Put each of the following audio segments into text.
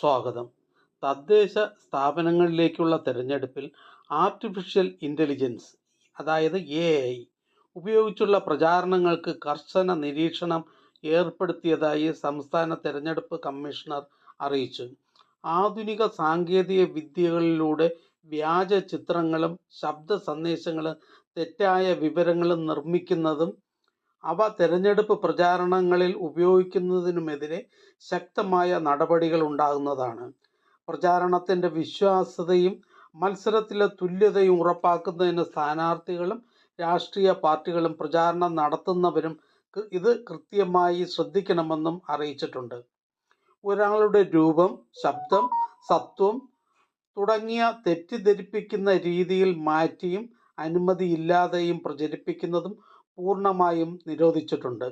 സ്വാഗതം. തദ്ദേശ സ്ഥാപനങ്ങളിലേക്കുള്ള തെരഞ്ഞെടുപ്പിൽ ആർട്ടിഫിഷ്യൽ ഇൻ്റലിജൻസ് അതായത് AI ഉപയോഗിച്ചുള്ള പ്രചാരണങ്ങൾക്ക് കർശന നിരീക്ഷണം ഏർപ്പെടുത്തിയതായി സംസ്ഥാന തെരഞ്ഞെടുപ്പ് കമ്മീഷണർ അറിയിച്ചു. ആധുനിക സാങ്കേതിക വിദ്യകളിലൂടെ വ്യാജ ചിത്രങ്ങളും ശബ്ദ സന്ദേശങ്ങളും തെറ്റായ വിവരങ്ങളും നിർമ്മിക്കുന്നതും അവ തെരഞ്ഞെടുപ്പ് പ്രചാരണങ്ങളിൽ ഉപയോഗിക്കുന്നതിനുമെതിരെ ശക്തമായ നടപടികൾ ഉണ്ടാകുന്നതാണ്. പ്രചാരണത്തിൻ്റെ വിശ്വാസ്യതയും മത്സരത്തിലെ തുല്യതയും ഉറപ്പാക്കുന്നതിന് സ്ഥാനാർത്ഥികളും രാഷ്ട്രീയ പാർട്ടികളും പ്രചാരണം നടത്തുന്നവരും ഇത് കൃത്യമായി ശ്രദ്ധിക്കണമെന്നും അറിയിച്ചിട്ടുണ്ട്. ഒരാളുടെ രൂപം, ശബ്ദം, സത്വം തുടങ്ങിയ തെറ്റിദ്ധരിപ്പിക്കുന്ന രീതിയിൽ മാറ്റിയും അനുമതിയില്ലാതെയും പ്രചരിപ്പിക്കുന്നതും പൂർണ്ണമായും നിരോധിച്ചിട്ടുണ്ട്.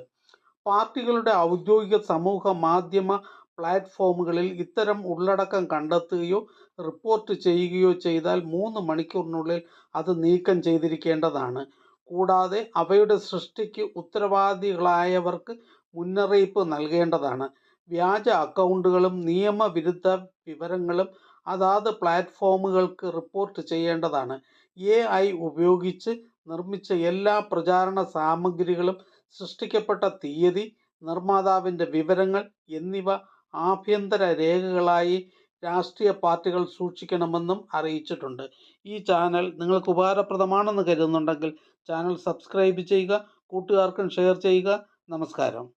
പാർട്ടികളുടെ ഔദ്യോഗിക സമൂഹ മാധ്യമ പ്ലാറ്റ്ഫോമുകളിൽ ഇത്തരം ഉള്ളടക്കം കണ്ടെത്തുകയോ റിപ്പോർട്ട് ചെയ്യുകയോ ചെയ്താൽ 3 മണിക്കൂറിനുള്ളിൽ അത് നീക്കം ചെയ്തിരിക്കേണ്ടതാണ്. കൂടാതെ അവയുടെ സൃഷ്ടിക്ക് ഉത്തരവാദികളായവർക്ക് മുന്നറിയിപ്പ് നൽകേണ്ടതാണ്. വ്യാജ അക്കൗണ്ടുകളും നിയമവിരുദ്ധ വിവരങ്ങളും അതാത് പ്ലാറ്റ്ഫോമുകൾക്ക് റിപ്പോർട്ട് ചെയ്യേണ്ടതാണ്. AI ഉപയോഗിച്ച് നിർമ്മിച്ച എല്ലാ പ്രചാരണ സാമഗ്രികളും സൃഷ്ടിക്കപ്പെട്ട തീയതി, നിർമ്മാതാവിൻ്റെ വിവരങ്ങൾ എന്നിവ ആഭ്യന്തര രേഖകളായി രാഷ്ട്രീയ പാർട്ടികൾ സൂക്ഷിക്കണമെന്നും അറിയിച്ചിട്ടുണ്ട്. ഈ ചാനൽ നിങ്ങൾക്ക് ഉപകാരപ്രദമാണെന്ന് കരുതുന്നുണ്ടെങ്കിൽ ചാനൽ സബ്സ്ക്രൈബ് ചെയ്യുക, കൂട്ടുകാർക്കും ഷെയർ ചെയ്യുക. നമസ്കാരം.